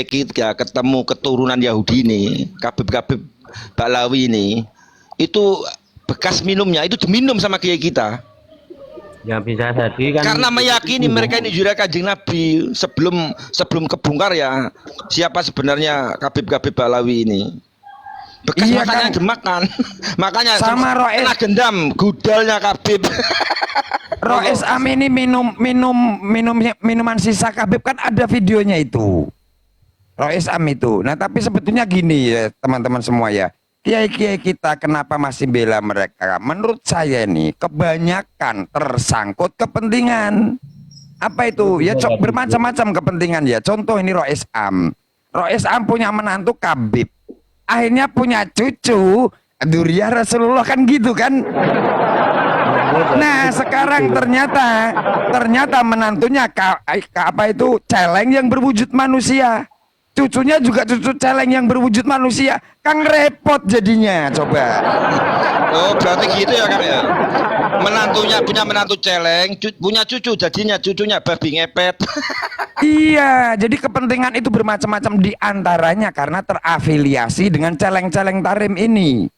kita ketemu keturunan Yahudi ini, Khabib Ba'lawi ini, itu bekas minumnya itu diminum sama kiai kita. Ya bisa jadi kan. Karena meyakini mereka ini juga Kanjeng Nabi sebelum kebongkar ya siapa sebenarnya Khabib Ba'lawi ini. Bekas iya, makannya dimakan. Makanya sama Roes kena gendam gudalnya Khabib. Roes Am ini minuman sisa Khabib kan ada videonya itu. Roes Am itu. Nah, tapi sebetulnya gini ya, teman-teman semua ya. Kiai-kiai kita kenapa masih bela mereka? Menurut saya nih kebanyakan tersangkut kepentingan. Apa itu? Ya bermacam-macam kepentingan ya. Contoh ini Roes Am. Roes Am punya menantu Khabib. Akhirnya punya cucu Duriah Rasulullah kan gitu kan. Nah sekarang ternyata menantunya apa itu celeng yang berwujud manusia. Cucunya juga cucu celeng yang berwujud manusia. Kang repot jadinya coba. Oh berarti gitu ya Kang ya. Menantunya punya menantu celeng, punya cucu jadinya cucunya babi ngepet. Iya, jadi kepentingan itu bermacam-macam diantaranya karena terafiliasi dengan celeng-celeng tarim ini.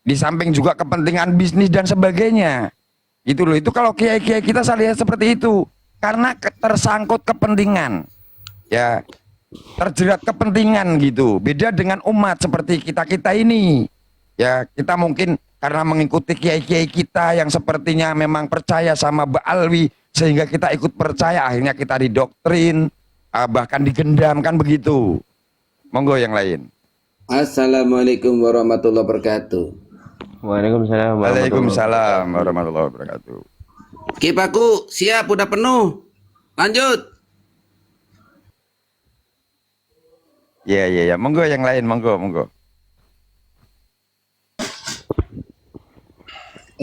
Di samping juga kepentingan bisnis dan sebagainya. Itu loh, itu kalau kiai-kiai kita saya lihat seperti itu. Karena tersangkut kepentingan. Ya, terjerat kepentingan gitu. Beda dengan umat seperti kita-kita ini. Ya, kita mungkin karena mengikuti kiai-kiai kita yang sepertinya memang percaya sama Ba'alwi sehingga kita ikut percaya, akhirnya kita didoktrin, bahkan digendam kan begitu. Monggo yang lain. Assalamualaikum warahmatullahi wabarakatuh. Waalaikumsalam warahmatullahi wabarakatuh. Kipaku siap, udah penuh. Lanjut. Ya. Monggo yang lain, monggo.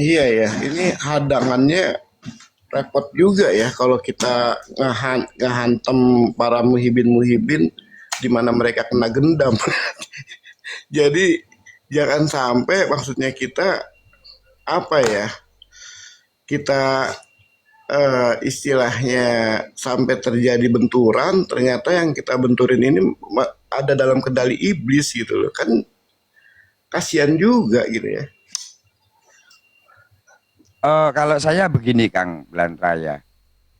Iya ya, ini hadangannya repot juga ya kalau kita ngehantem para muhibin di mana mereka kena gendam. Jadi jangan sampai maksudnya kita apa ya? Kita istilahnya sampai terjadi benturan, ternyata yang kita benturin ini ada dalam kendali iblis gitu loh. Kan kasihan juga gitu ya. Kalau saya begini Kang Blantraya.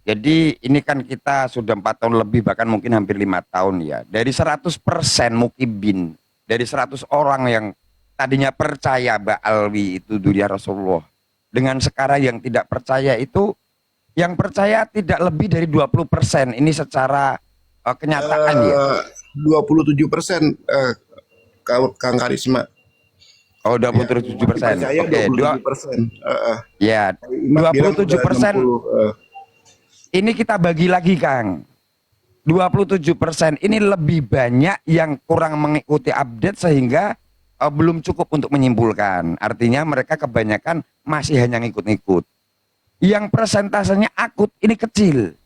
Jadi ini kan kita sudah 4 tahun lebih bahkan mungkin hampir 5 tahun ya. Dari 100% mukibin, dari 100 orang yang tadinya percaya Ba'alwi itu Duriah Rasulullah. Dengan sekarang yang tidak percaya itu, yang percaya tidak lebih dari 20%. Ini secara kenyataan ya. 27% Kang Karisma. Oh, 27%. Oke, 27%. Ya, 27%. Ini kita bagi lagi, Kang. 27% ini lebih banyak yang kurang mengikuti update sehingga belum cukup untuk menyimpulkan. Artinya mereka kebanyakan masih hanya ngikut-ngikut. Yang persentasenya akut ini kecil.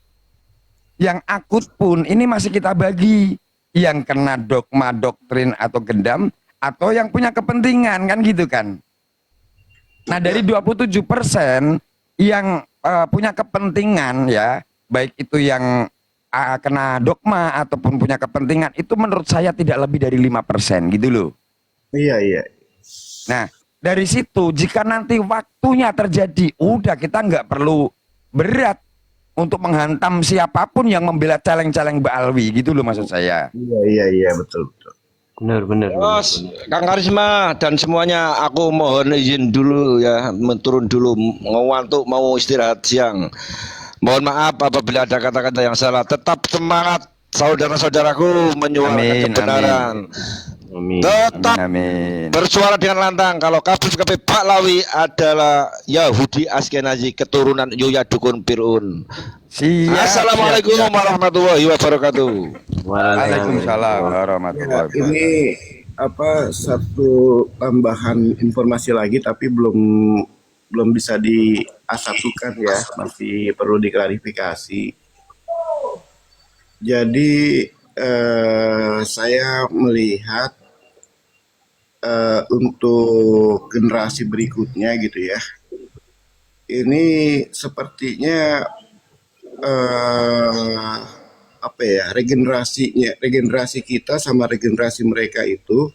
Yang akut pun ini masih kita bagi. Yang kena dogma, doktrin atau gendam, atau yang punya kepentingan kan gitu kan. Nah dari 27% yang punya kepentingan ya, baik itu yang kena dogma ataupun punya kepentingan, itu menurut saya tidak lebih dari 5% gitu loh. Iya. Nah dari situ jika nanti waktunya terjadi, udah kita nggak perlu berat untuk menghantam siapapun yang membela celeng-celeng Ba'alwi gitu loh maksud saya. Iya betul. Benar. Bos, Kang Karisma dan semuanya, aku mohon izin dulu ya, turun dulu, ngantuk mau istirahat siang. Mohon maaf apabila ada kata-kata yang salah. Tetap semangat saudara-saudaraku menyuarakan kebenaran. Amin. Tetap Amin. bersuara dengan lantang kalau Khabib Ba'lawi adalah Yahudi Askenazi keturunan Yuya Dukun Fir'un. Assalamualaikum warahmatullahi wabarakatuh. Waalaikumsalam warahmatullahi wabarakatuh. Ini satu tambahan informasi lagi tapi belum bisa diasatukan ya, masih perlu diklarifikasi. Jadi saya melihat untuk generasi berikutnya gitu ya, ini sepertinya apa ya, regenerasi kita sama regenerasi mereka itu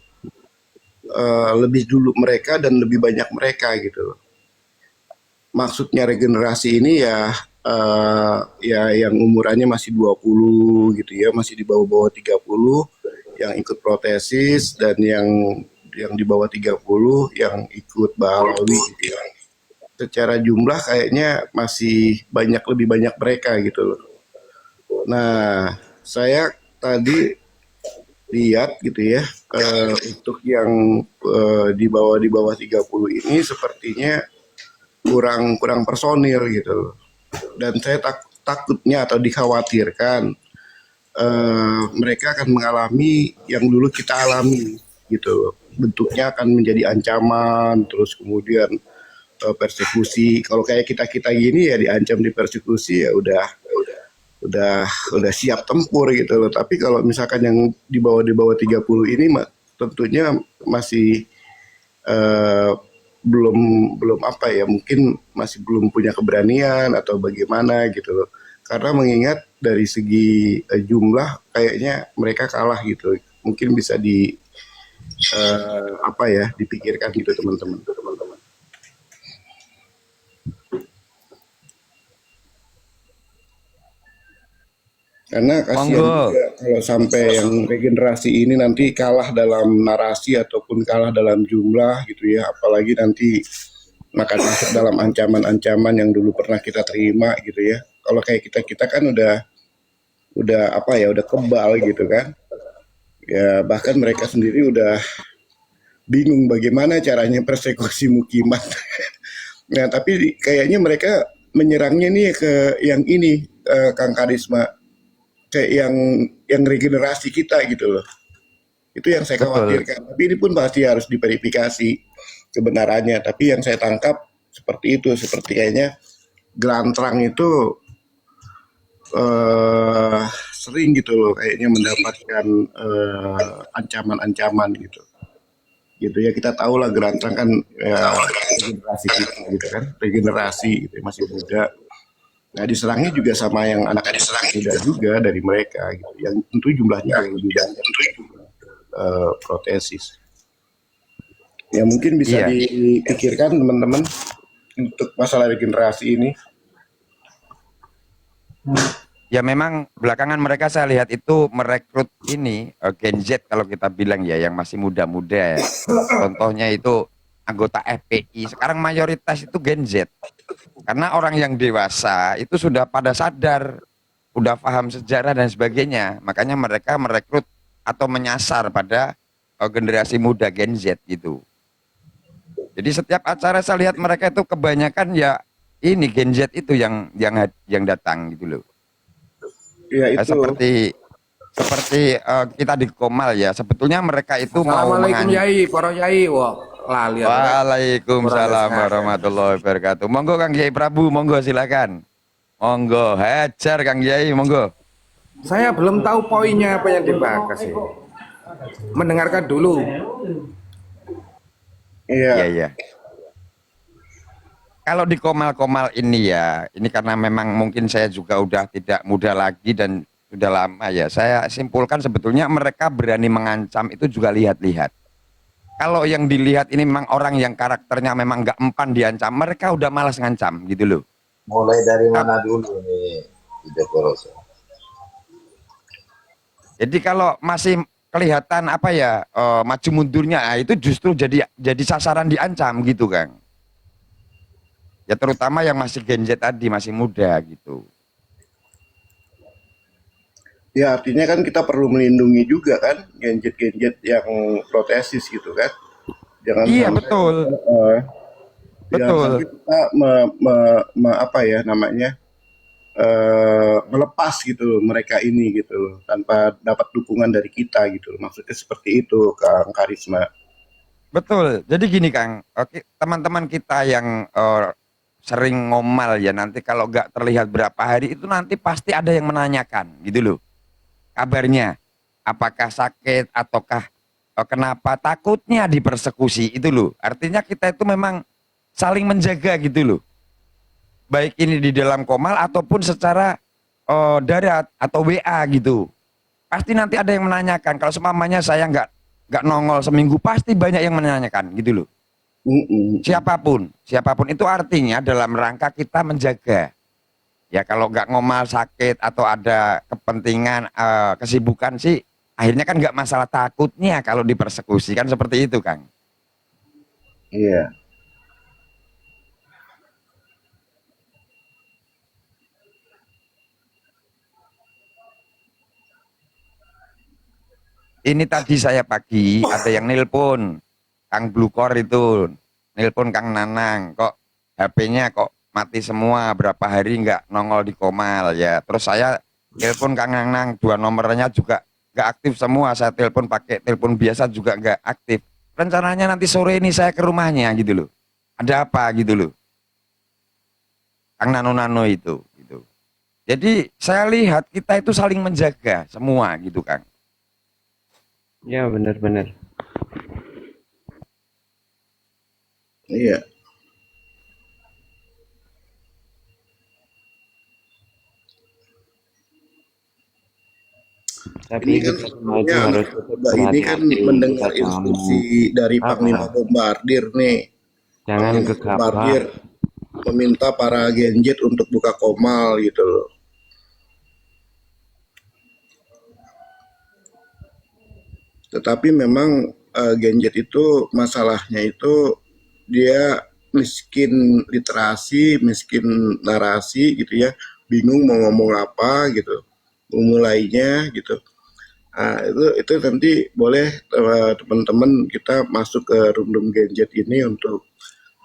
lebih dulu mereka dan lebih banyak mereka gitu. Maksudnya regenerasi ini ya ya yang umurannya masih 20 gitu ya, masih di bawah-bawah 30 yang ikut protesis, dan yang di bawah 30 yang ikut Bahalawi gitu ya. Secara jumlah kayaknya masih lebih banyak mereka gitu loh. Nah, saya tadi lihat gitu ya, untuk yang di bawah 30 ini sepertinya kurang personil gitu loh. Dan saya takutnya atau dikhawatirkan mereka akan mengalami yang dulu kita alami gitu loh. Bentuknya akan menjadi ancaman, terus kemudian persekusi. Kalau kayak kita gini ya diancam di persekusi ya udah siap tempur gitu loh. Tapi kalau misalkan yang di bawah 30 ini tentunya masih belum apa ya, mungkin masih belum punya keberanian atau bagaimana gitu loh. Karena mengingat dari segi jumlah kayaknya mereka kalah gitu. Mungkin bisa apa ya, dipikirkan gitu teman-teman. Karena kasihan Monggo. juga kalau sampai yang regenerasi ini nanti kalah dalam narasi ataupun kalah dalam jumlah gitu ya, apalagi nanti makan masuk dalam ancaman-ancaman yang dulu pernah kita terima gitu ya. Kalau kayak kita kan udah apa ya, udah kebal gitu kan. Ya bahkan mereka sendiri udah bingung bagaimana caranya persekusi mukimat. Nah, tapi kayaknya mereka menyerangnya nih ke yang ini, Kang Karisma, kayak yang regenerasi kita gitu loh. Itu yang saya Betul. khawatirkan. Tapi ini pun pasti harus diverifikasi kebenarannya. Tapi yang saya tangkap seperti itu, seperti kayaknya Gelantrang itu sering gitu loh, kayaknya mendapatkan ancaman-ancaman gitu. Gitu ya, kita tahu lah Gelantrang kan regenerasi kita gitu kan, regenerasi gitu, masih muda. Nah, diserangnya juga sama yang anak muda juga dari mereka gitu, yang tentu jumlahnya jauh lebih banyak protesis. Ya mungkin bisa Iya. dipikirkan teman-teman untuk masalah regenerasi ini. Ya memang belakangan mereka saya lihat itu merekrut ini Gen Z kalau kita bilang ya, yang masih muda-muda ya. Contohnya itu anggota FPI. Sekarang mayoritas itu Gen Z. Karena orang yang dewasa itu sudah pada sadar, udah paham sejarah dan sebagainya. Makanya mereka merekrut atau menyasar pada generasi muda Gen Z gitu. Jadi setiap acara saya lihat mereka itu kebanyakan ya ini Gen Z itu yang datang gitu loh. Ya itu. Seperti kita di Komal ya, sebetulnya mereka itu mau Assalamualaikum Yai, para Yai. Wah, lali. Waalaikumsalam warahmatullahi wabarakatuh. Monggo Kang Yai Prabu, monggo silakan. Monggo, hajar Kang Yai, monggo. Saya belum tahu poinnya apa yang dibahas ini. Mendengarkan dulu. Iya. Iya. Kalau di Komal-Komal ini ya, ini karena memang mungkin saya juga udah tidak muda lagi dan sudah lama ya. Saya simpulkan sebetulnya mereka berani mengancam itu juga lihat-lihat. Kalau yang dilihat ini memang orang yang karakternya memang nggak empan diancam, mereka udah malas ngancam gitu loh. Mulai dari mana dulu nih, Ide Koroso? Jadi kalau masih kelihatan apa ya maju mundurnya, itu justru jadi sasaran diancam gitu Kang. Ya terutama yang masih Gen Z tadi, masih muda gitu. Ya artinya kan kita perlu melindungi juga kan Gen Z yang protesis gitu kan. Jangan Iya sampai, betul. jangan sampai kita apa ya namanya, melepas gitu loh mereka ini gitu loh, tanpa dapat dukungan dari kita gitu loh. Maksudnya seperti itu Kang Karisma. Betul. Jadi gini Kang, oke, teman-teman kita yang sering ngomal ya, nanti kalau nggak terlihat berapa hari itu nanti pasti ada yang menanyakan gitu loh. Kabarnya, apakah sakit ataukah kenapa, takutnya dipersekusi itu loh. Artinya kita itu memang saling menjaga gitu loh. Baik ini di dalam Komal ataupun secara darat atau WA gitu, pasti nanti ada yang menanyakan. Kalau seumpamanya saya nggak nongol seminggu, pasti banyak yang menanyakan gitu loh. Siapapun itu artinya dalam rangka kita menjaga. Ya kalau nggak ngomal sakit atau ada kepentingan kesibukan sih, akhirnya kan nggak masalah, takutnya kalau dipersekusi kan seperti itu, Kang. Iya. Ini tadi saya pagi ada yang nelpon Kang Blukor itu, nelpon Kang Nanang, kok HP-nya kok mati semua, berapa hari nggak nongol di Komal ya. Terus saya telepon Kang Nanang, 2 nomornya juga nggak aktif semua, saya telepon pakai telepon biasa juga nggak aktif. Rencananya nanti sore ini saya ke rumahnya gitu loh. Ada apa gitu loh. Kang Nano itu gitu. Jadi saya lihat kita itu saling menjaga semua gitu, Kang. Ya benar-benar. Iya. Tapi Ini kan kita semua itu sebenarnya harus anak tetap muda ini kan berhati-hati. mendengar Kita jangan instruksi dari apa? Panglima Bombardir nih. Jangan Panglima gegabah. Bombardir meminta para Genjet untuk buka Komal gitu loh. Tetapi memang Genjet itu masalahnya itu dia miskin literasi, miskin narasi gitu ya, bingung mau ngomong apa gitu, memulainya gitu. Nah, itu nanti boleh teman-teman kita masuk ke room Genjet ini untuk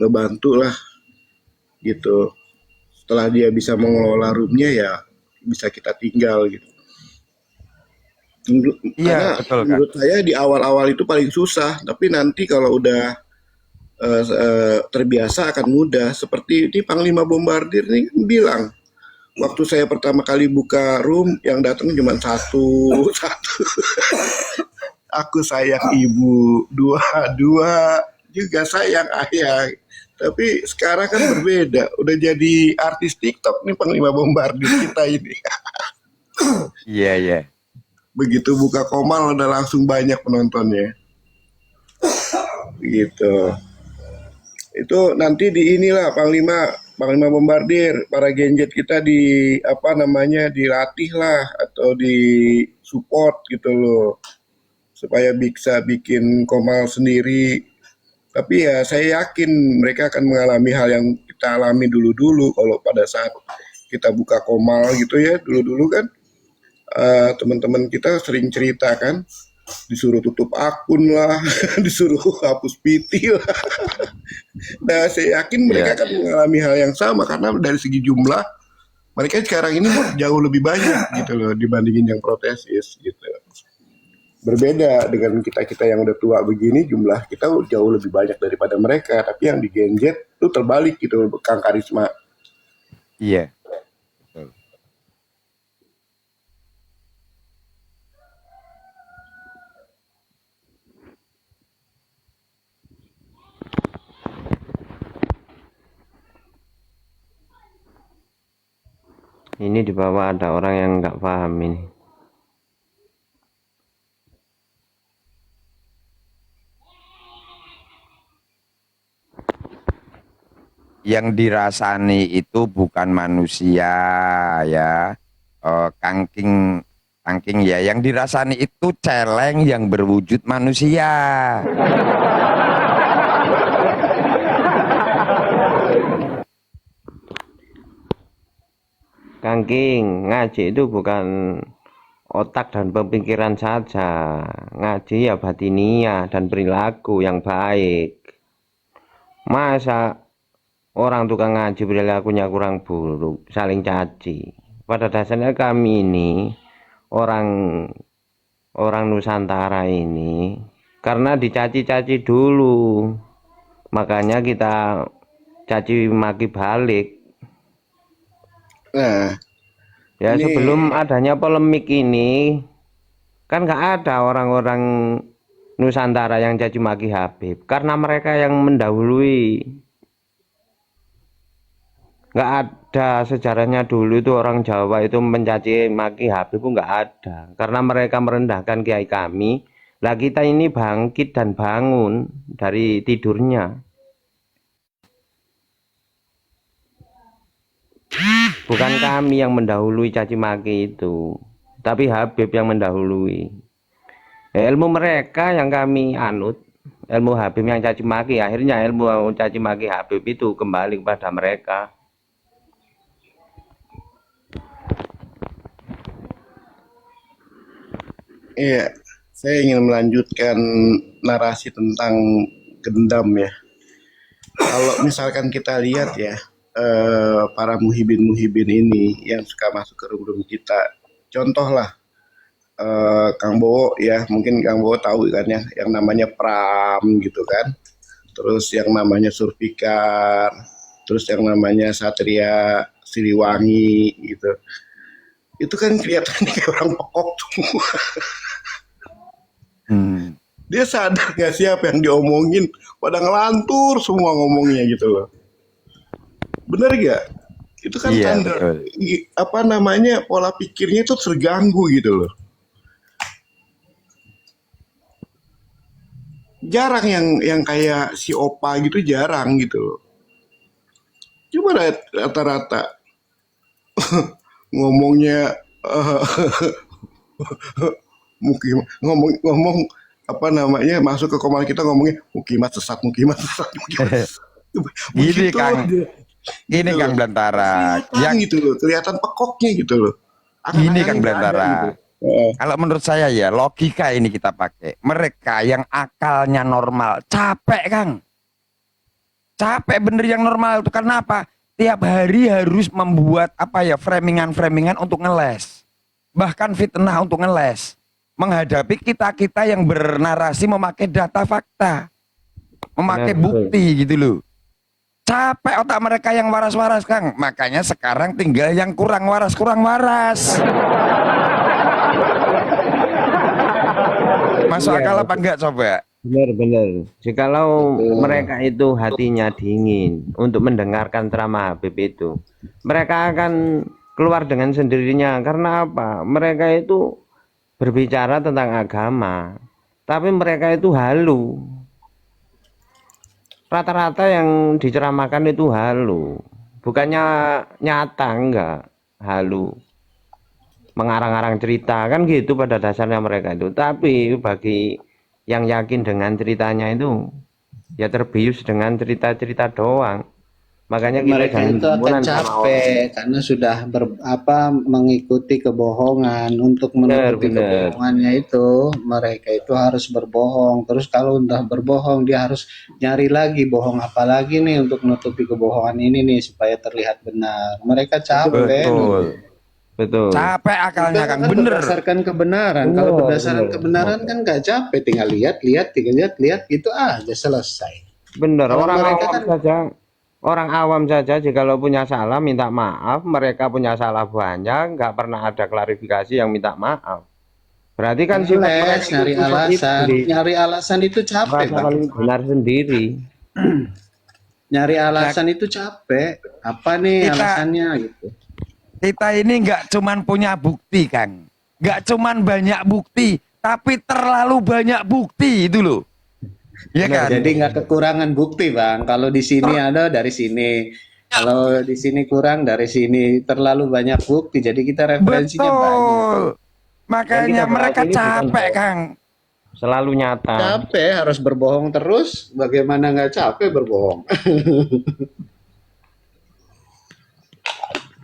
ngebantu lah gitu. Setelah dia bisa mengelola roomnya ya bisa kita tinggal gitu. Karena Iya, betul, Kang. menurut saya di awal-awal itu paling susah, tapi nanti kalau udah terbiasa akan mudah. Seperti ini Panglima Bombardir ini kan bilang, waktu saya pertama kali buka room yang datang cuma satu. Aku sayang ibu, dua juga sayang ayah. Tapi sekarang kan berbeda, udah jadi artis TikTok nih Panglima Bombardir kita ini. Iya, iya. Begitu buka Komal udah langsung banyak penontonnya. Gitu. Itu nanti di inilah Panglima Bombardir, para Genjet kita di apa namanya dilatih lah atau di support gitu loh. Supaya bisa bikin Komal sendiri. Tapi ya saya yakin mereka akan mengalami hal yang kita alami dulu-dulu kalau pada saat kita buka Komal gitu ya, dulu-dulu kan teman-teman kita sering cerita kan, disuruh tutup akun lah, disuruh hapus PT lah. Nah, saya yakin mereka akan mengalami hal yang sama karena dari segi jumlah mereka sekarang ini jauh lebih banyak gitu loh dibandingin yang protesis gitu. Berbeda dengan kita-kita yang udah tua begini, jumlah kita jauh lebih banyak daripada mereka, tapi yang di Genjet itu terbalik gitu, Kang Karisma. Iya. Ini di bawah ada orang yang nggak paham ini. Yang dirasani itu bukan manusia ya, kangking ya, yang dirasani itu celeng yang berwujud manusia. Kangking, ngaji itu bukan otak dan pemikiran saja. Ngaji ya batiniah dan perilaku yang baik. Masa orang tukang ngaji perilakunya kurang buruk, saling caci. Pada dasarnya kami ini orang Nusantara ini karena dicaci-caci dulu, makanya kita caci maki balik. Nah, Ya ini sebelum adanya polemik ini kan nggak ada orang-orang Nusantara yang caci maki Habib karena mereka yang mendahului. Nggak ada sejarahnya dulu itu orang Jawa itu mencaci maki Habib itu nggak ada. Karena mereka merendahkan kiai kami. Lah kita ini bangkit dan bangun dari tidurnya. Bukan kami yang mendahului caci maki itu, tapi Habib yang mendahului. Ilmu mereka yang kami anut, ilmu Habib yang caci maki, akhirnya ilmu caci maki Habib itu kembali kepada mereka. Iya, saya ingin melanjutkan narasi tentang gendam ya. Kalau misalkan kita lihat ya, para muhibin-muhibin ini yang suka masuk ke room-room kita, contoh lah Kang Bowo ya, mungkin Kang Bowo tahu kan ya, yang namanya Pram gitu kan, terus yang namanya Surfikar, terus yang namanya Satria Siliwangi gitu. Itu kan kelihatannya kayak orang pekok semua. Dia sadar gak sih apa yang diomongin, pada ngelantur semua ngomongnya gitu loh. Bener gak? Itu kan Iya, tanda betul. apa namanya, pola pikirnya itu terganggu gitu loh. Jarang yang kayak si Opa gitu, jarang gitu loh. Cuma rata-rata ngomongnya mungkin ngomong apa namanya, masuk ke komentar kita ngomongnya mukimat sesat, mukimat sesat, mukimat sesat. Gini Begitu Kang, aja. gini Gitu Kang loh. Belantara, Kelihatan yang gitu loh, kelihatan pekoknya gitu loh. gini Akan-akan Kang nggak ada Belantara. gitu. Heeh. Kalau menurut saya ya, logika ini kita pakai. Mereka yang akalnya normal, capek Kang. Capek bener yang normal itu, karena apa? Tiap hari harus membuat apa ya, framingan-framingan untuk ngeles. Bahkan fitnah untuk ngeles. Menghadapi kita-kita yang bernarasi memakai data fakta. Memakai Benar, betul. bukti gitu loh. Capek otak mereka yang waras-waras Kang. Makanya sekarang tinggal yang kurang waras, kurang waras. Masuk Iya, akal apa enggak coba? benar-benar. Jikalau mereka itu hatinya dingin untuk mendengarkan ceramah Habib itu, mereka akan keluar dengan sendirinya. Karena apa? Mereka itu berbicara tentang agama, tapi mereka itu halu. Rata-rata yang diceramahkan itu halu, bukannya nyata, enggak, halu. Mengarang-arang cerita kan gitu pada dasarnya mereka itu. Tapi bagi yang yakin dengan ceritanya itu, ya terbius dengan cerita-cerita doang. Makanya kita Mereka jangan itu akan hubungan sama orang. capek karena sudah mengikuti kebohongan. Untuk menutupi Benar. kebohongannya itu, mereka itu harus berbohong. Terus kalau udah berbohong, dia harus nyari lagi bohong apa lagi nih untuk menutupi kebohongan ini nih supaya terlihat benar. Mereka capek. Betul. Betul. Capek Kita akalnya Kang, kan bener. berdasarkan kebenaran. Kalau berdasarkan kebenaran kan nggak capek, tinggal lihat, gitu aja selesai. Benar. Kalau Orang mereka awam kan saja, orang awam saja jikalau punya salah minta maaf. Mereka punya salah banyak, nggak pernah ada klarifikasi yang minta maaf. Berarti kan sifat mereka les, itu nyari sifat alasan. itu Nyari alasan itu capek, merasa Bang. paling benar sendiri. Nyari alasan itu capek. Apa nih Kita- alasannya gitu. Kita ini nggak cuman punya bukti Kang, nggak cuman banyak bukti, tapi terlalu banyak bukti itu loh. Ya kan? Jadi nggak kekurangan bukti, Bang. Kalau di sini ada dari sini. Kalau di sini kurang dari sini. Terlalu banyak bukti. Jadi kita referensinya banyak. Betul. Yang Makanya kita bahas mereka ini bukan capek hoax. Kang. Selalu nyata. Capek harus berbohong terus. Bagaimana nggak capek berbohong?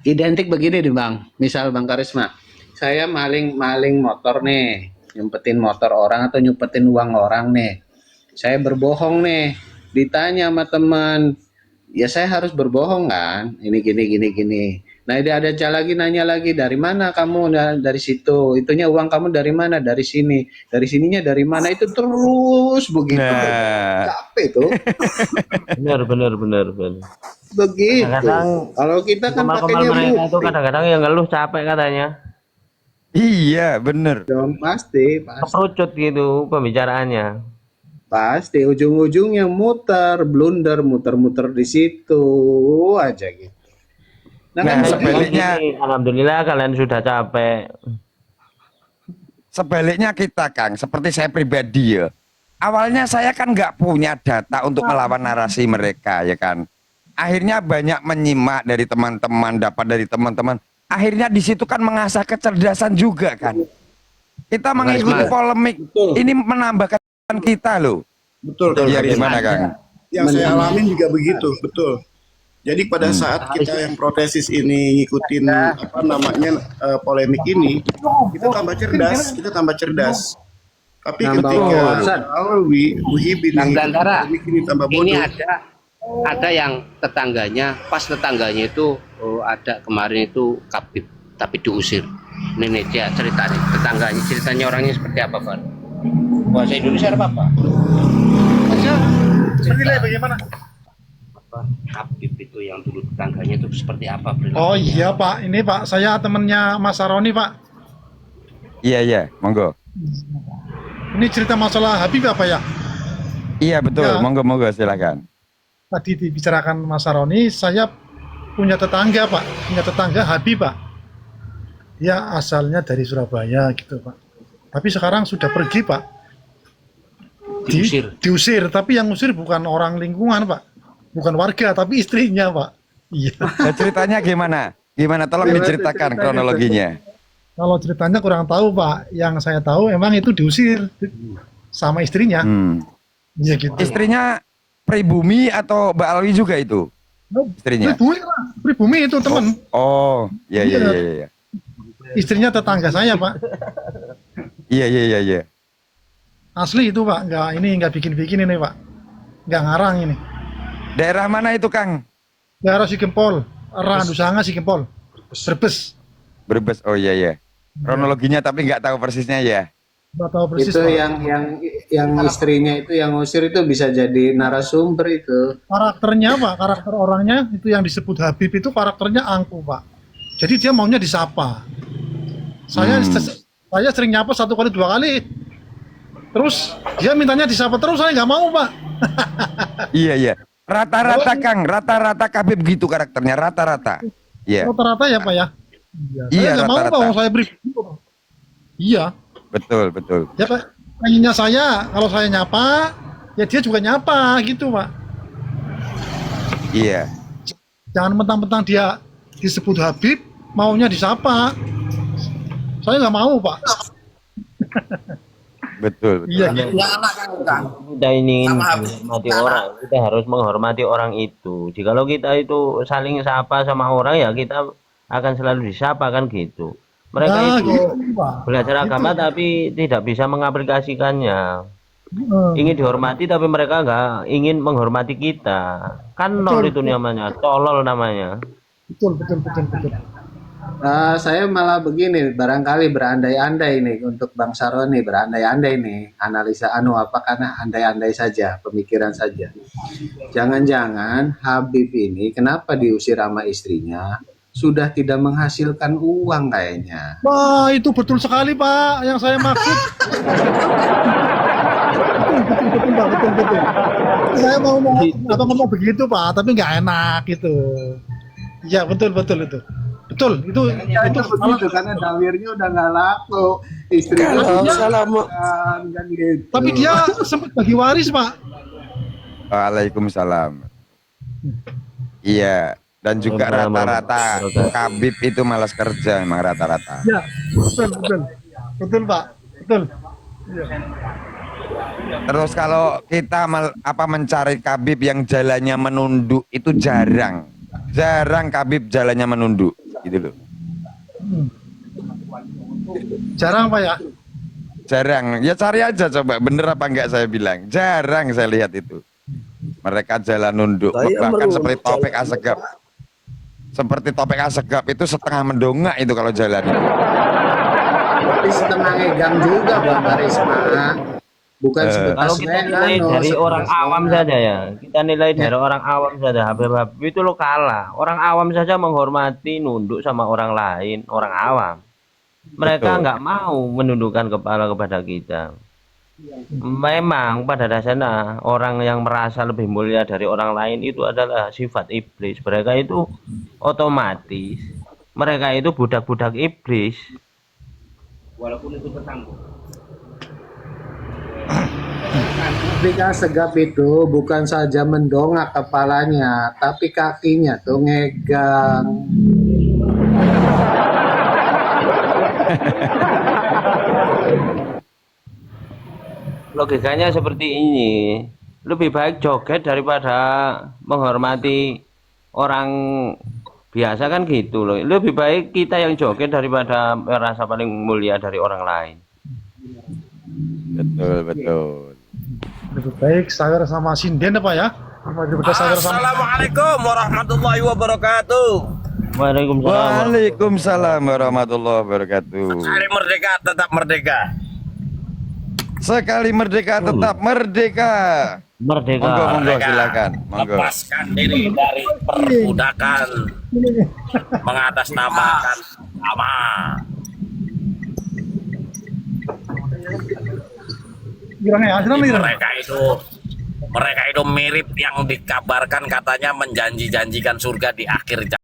Identik begini nih, Bang. Misal Bang Karisma, saya maling motor nih, nyumpetin motor orang atau nyumpetin uang orang nih. Saya berbohong nih, ditanya sama teman, ya saya harus berbohong kan? Ini gini. Nah, ada lagi nanya lagi, dari mana kamu? Nah, dari situ. Itunya uang kamu dari mana? Dari sini. Dari sininya dari mana? Itu terus begitu. Nah. Capek tuh. Benar. Begitu. Kadang-kadang Kalau kita kan Kemal-kemal pakainya mereka itu bukti. kadang-kadang yang ngeluh capek katanya. Iya bener. Dong, pasti. Keperucut gitu pembicaraannya. Pasti ujung-ujungnya muter, blunder, muter-muter di situ aja gitu. Nah, Nah, kan sebaliknya Alhamdulillah kalian sudah capek. sebaliknya kita Kang, seperti saya pribadi ya. Awalnya saya kan nggak punya data untuk melawan narasi mereka ya kan. Akhirnya banyak menyimak dari teman-teman, dapat dari teman-teman. Akhirnya di situ kan mengasah kecerdasan juga kan. Kita mengikuti polemik. Ini menambahkan kita loh. Betul. Ya Kak. gimana Kang? Yang saya alamin juga begitu, betul. Jadi pada saat kita yang protesis ini ngikutin apa namanya polemik ini, kita tambah cerdas. Tapi Nambah ketika wawasan. Wihibin Bang Gantara, polemik ini tambah ini bodoh. ada yang tetangganya, pas tetangganya itu ada kemarin itu Kabib, tapi diusir. Ini dia ceritanya, ceritanya orangnya seperti apa, Pak? Bahasa Indonesia apa, Pak? Bernilai bagaimana? Habib itu yang dulu tetangganya itu seperti apa? Oh iya Pak, ini Pak, saya temennya Mas Saroni Pak. Iya, monggo. Ini cerita masalah Habib apa ya? Iya betul, Ya. monggo silakan. Tadi dibicarakan Mas Saroni, saya punya tetangga Pak, punya tetangga Habib Pak. Dia asalnya dari Surabaya gitu Pak. Tapi sekarang sudah pergi Pak. Diusir, tapi yang usir bukan orang lingkungan Pak. Bukan warga, tapi istrinya Pak. Iya. Nah, ceritanya gimana? Gimana? Tolong Gimana diceritakan ceritanya, kronologinya. Kalau ceritanya kurang tahu Pak. Yang saya tahu emang itu diusir sama istrinya. Iya gitu. Istrinya pribumi atau Mbak Alwi juga itu? Istrinya? Pribumi itu teman. Oh, iya. Istrinya tetangga saya Pak. Iya. Asli itu Pak, nggak bikin-bikin ini Pak. Nggak ngarang ini. Daerah mana itu Kang? Daerah Sikempol, Randusanga Sikempol. Brebes. Oh iya. Kronologinya tapi nggak tahu persisnya ya. Nggak tahu persis itu Pak. yang istrinya itu yang ngusir itu bisa jadi narasumber itu. Karakternya Pak, karakter orangnya itu yang disebut Habib itu karakternya angkuh Pak. Jadi dia maunya disapa. Saya sering nyapa 1 kali 2 kali. Terus dia mintanya disapa terus, saya nggak mau Pak. Iya. Rata-rata Kang, rata-rata Kabib gitu karakternya, rata-rata. Iya. Rata-rata ya Pak ya. Iya, Saya nggak mau rata-rata. Pak, saya beri. Iya. Betul. Ya Pak, pengennya saya kalau saya nyapa, ya dia juga nyapa gitu Pak. Iya. Jangan mentang-mentang dia disebut Habib, maunya disapa. Saya nggak mau Pak. Betul. Iya. Kita ini menghormati orang, kita harus menghormati orang itu. Jikalau kita itu saling sapa sama orang ya kita akan selalu disapa kan gitu. Mereka itu gitu, Pak. belajar agama Gitu. tapi tidak bisa mengaplikasikannya. Ingin dihormati tapi mereka nggak ingin menghormati kita. Kan nol itu namanya, tolol namanya. Betul. Saya malah begini, barangkali berandai-andai nih untuk Bang Saroni, berandai-andai nih analisa apa karena andai-andai saja, pemikiran saja. Jangan-jangan Habib ini kenapa diusir sama istrinya? Sudah tidak menghasilkan uang kayaknya. Wah, itu betul sekali Pak, yang saya maksud. betul. Saya mau ngomong begitu Pak, tapi nggak enak gitu. Iya betul itu. Betul, itu begitu karena dawirnya udah nggak laku, istrinya kan gitu. tapi dia sempat bagi waris Pak. Waalaikumsalam. Iya. Dan juga rata-rata Kabib itu malas kerja memang rata-rata. Ya, betul Pak, betul. Ya. Terus kalau kita mencari Kabib yang jalannya menunduk itu jarang Kabib jalannya menunduk gitu loh. Jarang Pak ya. Jarang. Ya cari aja coba bener apa enggak saya bilang. Jarang saya lihat itu. Mereka jalan nunduk bahkan seperti Topik Asegaf itu setengah mendongak itu kalau jalan itu. Tapi setengah ngegang juga Bang Karisma. Bukan Kalau kita nilai dari orang awam saja ya, kita nilai dari orang awam saja, Habib itu lo kalah. Orang awam saja menghormati, nunduk sama orang lain, orang awam. Mereka nggak mau menundukkan kepala kepada kita. Memang pada dasarnya orang yang merasa lebih mulia dari orang lain itu adalah sifat iblis. Mereka itu otomatis, mereka itu budak-budak iblis. Walaupun itu bertanggung. Ketika segap itu bukan saja mendongak kepalanya, tapi kakinya tuh ngegang. Logikanya seperti ini. Lebih baik joget daripada menghormati orang biasa kan gitu loh. Lebih baik kita yang joget daripada merasa paling mulia dari orang lain. Betul, betul. Lebih baik sayur sama sinden apa ya? Daripada sayur sama. Assalamualaikum warahmatullahi wabarakatuh. Waalaikumsalam. Waalaikumsalam warahmatullahi wabarakatuh. Hari merdeka tetap merdeka. Sekali merdeka tetap merdeka. Merdeka. Monggo, monggo, silakan. Monggo. Lepaskan diri dari perbudakan, mengatasnamakan agama. Mereka itu mirip yang dikabarkan katanya menjanjikan surga di akhir zaman.